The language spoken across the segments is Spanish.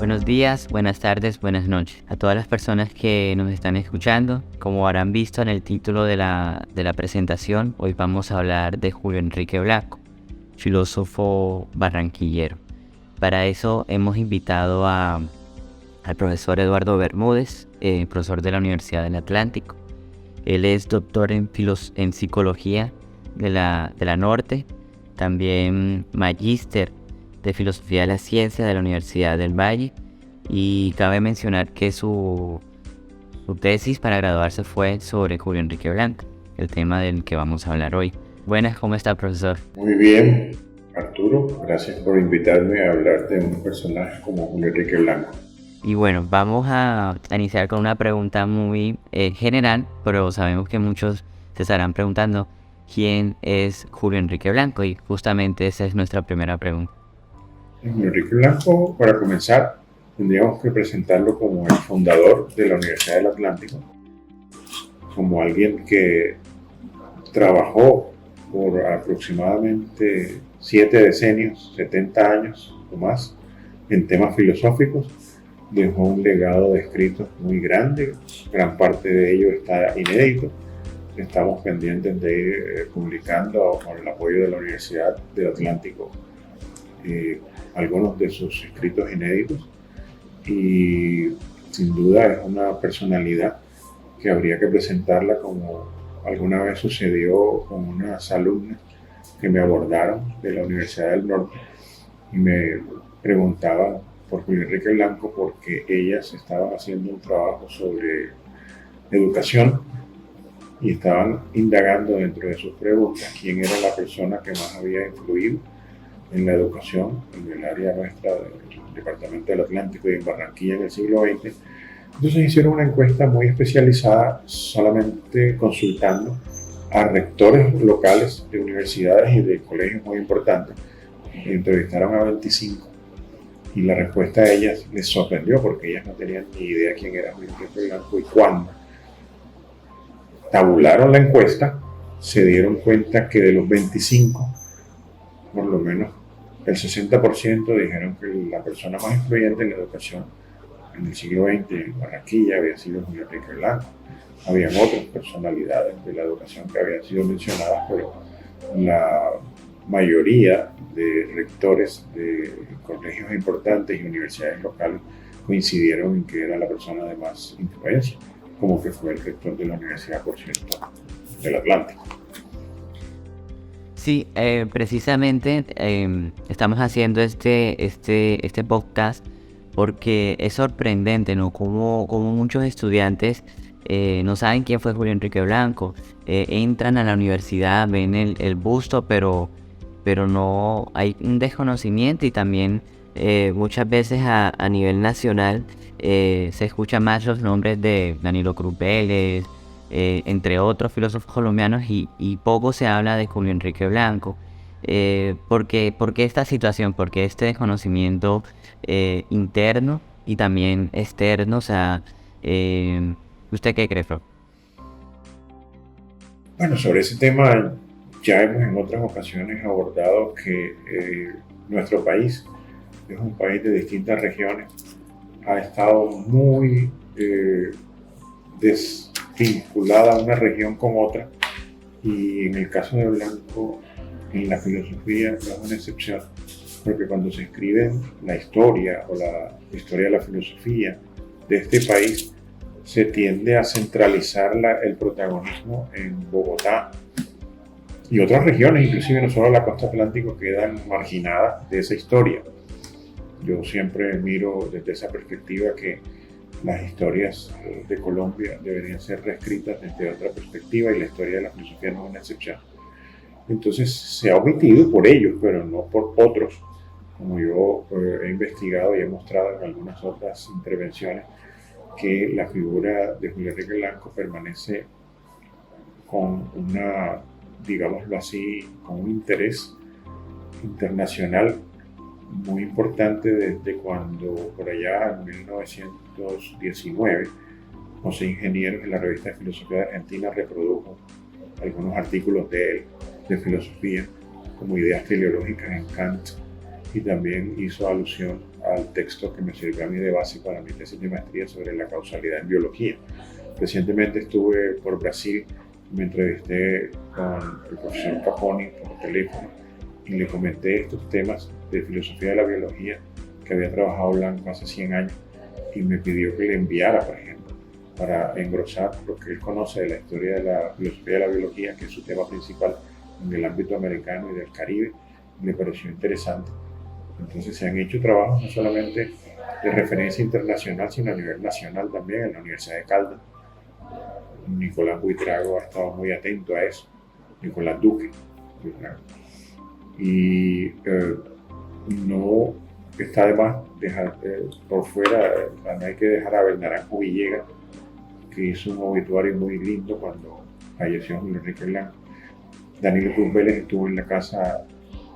Buenos días, buenas tardes, buenas noches a todas las personas que nos están escuchando. Como habrán visto en el título de la presentación, hoy vamos a hablar de Julio Enrique Blanco, filósofo barranquillero. Para eso hemos invitado al profesor Eduardo Bermúdez, profesor de la Universidad del Atlántico. Él es doctor en psicología de la Norte, también magíster de Filosofía de la Ciencia de la Universidad del Valle, y cabe mencionar que su tesis para graduarse fue sobre Julio Enrique Blanco, el tema del que vamos a hablar hoy. Buenas, ¿cómo está, profesor? Muy bien, Arturo, gracias por invitarme a hablar de un personaje como Julio Enrique Blanco. Y bueno, vamos a iniciar con una pregunta muy general, pero sabemos que muchos se estarán preguntando quién es Julio Enrique Blanco, y justamente esa es nuestra primera pregunta. Julio Enrique Blanco, para comenzar, tendríamos que presentarlo como el fundador de la Universidad del Atlántico, como alguien que trabajó por aproximadamente 7 decenios, 70 años o más, en temas filosóficos. Dejó un legado de escritos muy grande, gran parte de ello está inédito. Estamos pendientes de ir publicando con el apoyo de la Universidad del Atlántico algunos de sus escritos inéditos, y sin duda es una personalidad que habría que presentarla como alguna vez sucedió con unas alumnas que me abordaron de la Universidad del Norte y me preguntaban por Julio Enrique Blanco porque ellas estaban haciendo un trabajo sobre educación y estaban indagando dentro de sus preguntas quién era la persona que más había influido en la educación en el área nuestra del Departamento del Atlántico y en Barranquilla en el siglo XX. Entonces hicieron una encuesta muy especializada, solamente consultando a rectores locales de universidades y de colegios muy importantes. Entrevistaron a 25 y la respuesta de ellas les sorprendió porque ellas no tenían ni idea quién era Julio Enrique Blanco, y cuando tabularon la encuesta se dieron cuenta que de los 25, por lo menos el 60% dijeron que la persona más influyente en la educación en el siglo XX en Barranquilla había sido Julio Enrique Blanco. Habían otras personalidades de la educación que habían sido mencionadas, pero la mayoría de rectores de colegios importantes y universidades locales coincidieron en que era la persona de más influencia, como que fue el rector de la universidad, por cierto, del Atlántico. Sí, precisamente estamos haciendo este podcast porque es sorprendente, ¿no? Como muchos estudiantes no saben quién fue Julio Enrique Blanco. Entran a la universidad, ven el busto, pero no hay un desconocimiento, y también muchas veces a nivel nacional se escuchan más los nombres de Danilo Cruz Vélez, entre otros filósofos colombianos, y poco se habla de Julio Enrique Blanco. ¿Por qué esta situación? ¿Por qué este desconocimiento interno y también externo? O sea, ¿usted qué cree, Fro? Bueno, sobre ese tema ya hemos en otras ocasiones abordado que nuestro país es un país de distintas regiones, ha estado muy desvinculada una región con otra, y en el caso de Blanco, en la filosofía no es una excepción, porque cuando se escribe la historia o la historia de la filosofía de este país, se tiende a centralizar el protagonismo en Bogotá y otras regiones, inclusive no solo la costa atlántica, quedan marginadas de esa historia. Yo siempre miro desde esa perspectiva que las historias de Colombia deberían ser reescritas desde otra perspectiva, y la historia de la filosofía no es una excepción. Entonces se ha omitido por ellos, pero no por otros, como yo he investigado y he mostrado en algunas otras intervenciones, que la figura de Julio Enrique Blanco permanece con una, digámoslo así, con un interés internacional muy importante desde cuando por allá en 1919 José Ingenieros en la revista de Filosofía de Argentina reprodujo algunos artículos de él de filosofía como ideas teleológicas en Kant, y también hizo alusión al texto que me sirvió a mí de base para mi tesis de maestría sobre la causalidad en biología. Recientemente estuve por Brasil, me entrevisté con el profesor Caponi por teléfono y le comenté estos temas de filosofía de la biología que había trabajado Blanco hace 100 años y me pidió que le enviara, por ejemplo, para engrosar lo que él conoce de la historia de la filosofía de la biología, que es su tema principal en el ámbito americano y del Caribe. Me pareció interesante. Entonces se han hecho trabajos no solamente de referencia internacional, sino a nivel nacional también en la Universidad de Caldas. Nicolás Buitrago ha estado muy atento a eso, Nicolás Duque Buitrago. Y no está de más dejar por fuera, no hay que dejar a Naranjo Villegas, que hizo un obituario muy lindo cuando falleció Julio Enrique Blanco. Danilo Cruz Vélez estuvo en la casa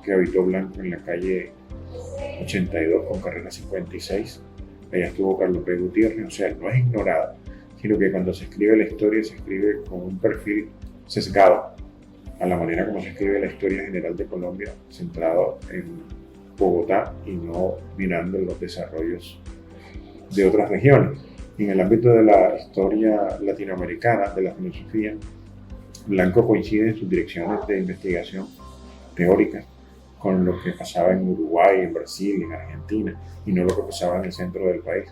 que habitó Blanco en la calle 82 con carrera 56. Allá estuvo Carlos P. Gutiérrez, o sea, no es ignorada, sino que cuando se escribe la historia se escribe con un perfil sesgado a la manera como se escribe la historia general de Colombia, centrado en Bogotá y no mirando los desarrollos de otras regiones. En el ámbito de la historia latinoamericana, de la filosofía, Blanco coincide en sus direcciones de investigación teóricas con lo que pasaba en Uruguay, en Brasil, en Argentina, y no lo que pasaba en el centro del país,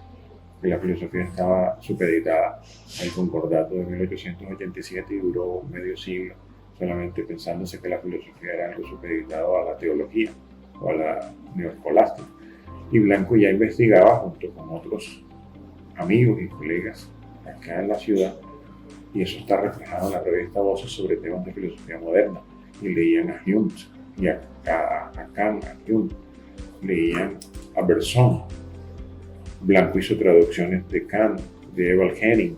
que la filosofía estaba supeditada al concordato de 1887 y duró medio siglo, solamente pensándose que la filosofía era algo supeditado a la teología o a la neoescolástica. Y Blanco ya investigaba junto con otros amigos y colegas acá en la ciudad, y eso está reflejado en la revista Voces sobre temas de filosofía moderna, y leían a Hume y a Kant, a Hume, leían a Bergson. Blanco hizo traducciones de Kant, de Eval Henning,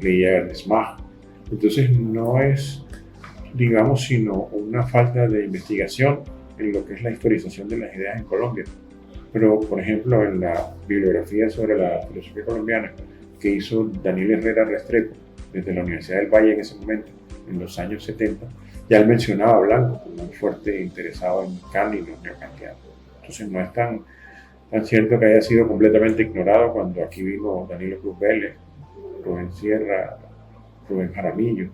leía a Ernest Mach. Entonces no es, digamos, sino una falta de investigación en lo que es la historización de las ideas en Colombia. Pero, por ejemplo, en la bibliografía sobre la filosofía colombiana que hizo Daniel Herrera Restrepo desde la Universidad del Valle en ese momento, en los años 70, ya él mencionaba a Blanco como un fuerte interesado en Kant y los neokantianos. Entonces no es tan cierto que haya sido completamente ignorado cuando aquí vino Danilo Cruz Vélez, Rubén Sierra, Rubén Jaramillo.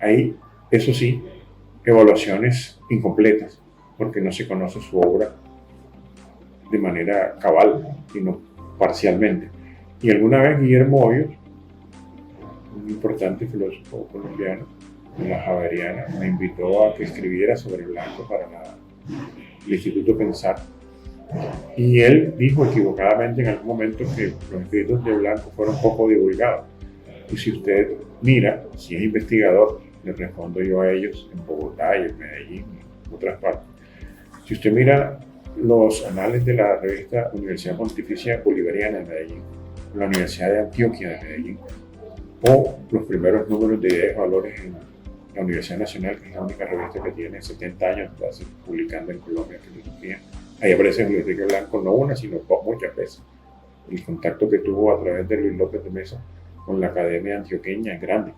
Hay, eso sí, evaluaciones incompletas, porque no se conoce su obra de manera cabal, sino parcialmente. Y alguna vez Guillermo Hoyos, un importante filósofo colombiano de la Javeriana, me invitó a que escribiera sobre Blanco para el Instituto Pensar. Y él dijo equivocadamente en algún momento que los escritos de Blanco fueron poco divulgados. Y si usted mira, si es investigador, le respondo yo a ellos en Bogotá y en Medellín y en otras partes. Si usted mira los anales de la revista Universidad Pontificia Bolivariana de Medellín, la Universidad de Antioquia de Medellín, o los primeros números de ideas y valores en la Universidad Nacional, que es la única revista que tiene 70 años publicando en Colombia filosofía. Ahí aparece Julio Enrique Blanco, no una, sino muchas veces. El contacto que tuvo a través de Luis López de Mesa con la Academia Antioqueña es grande,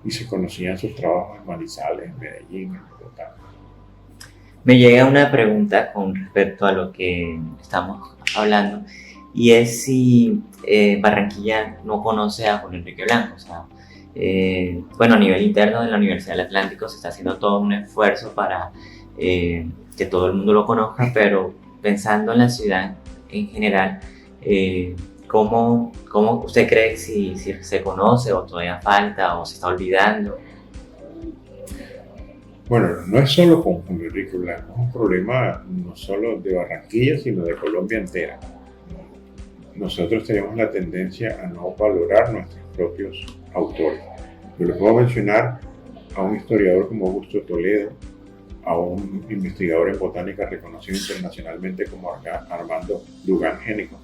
y se conocían sus trabajos en Manizales, en Medellín, en Bogotá. Me llega una pregunta con respecto a lo que estamos hablando, y es si Barranquilla no conoce a Julio Enrique Blanco. O sea, bueno, a nivel interno de la Universidad del Atlántico se está haciendo todo un esfuerzo para que todo el mundo lo conozca, pero pensando en la ciudad en general, ¿cómo usted cree si se conoce o todavía falta o se está olvidando? Bueno, no es solo con Julio Enrique Blanco, es un problema no solo de Barranquilla, sino de Colombia entera. Nosotros tenemos la tendencia a no valorar nuestros propios autores. Yo les puedo mencionar a un historiador como Augusto Toledo, a un investigador en botánica reconocido internacionalmente como Armando Dugan Génico,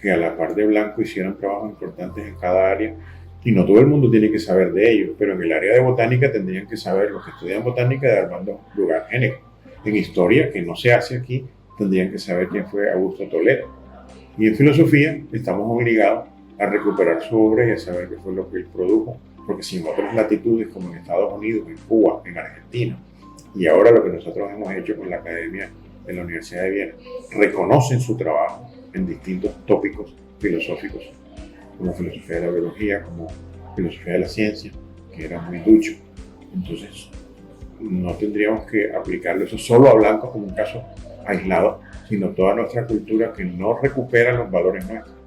que a la par de Blanco hicieron trabajos importantes en cada área, y no todo el mundo tiene que saber de ellos, pero en el área de botánica tendrían que saber los que estudian botánica de Armando Dugan Génico. En historia, que no se hace aquí, tendrían que saber quién fue Augusto Toledo. Y en filosofía estamos obligados a recuperar su obra y a saber qué fue lo que él produjo, porque si en otras latitudes como en Estados Unidos, en Cuba, en Argentina, y ahora lo que nosotros hemos hecho con la Academia de la Universidad de Viena reconocen su trabajo en distintos tópicos filosóficos, como filosofía de la biología, como filosofía de la ciencia, que era muy ducho. Entonces, no tendríamos que aplicarlo eso solo a blancos como un caso aislado, sino toda nuestra cultura que no recupera los valores nuestros.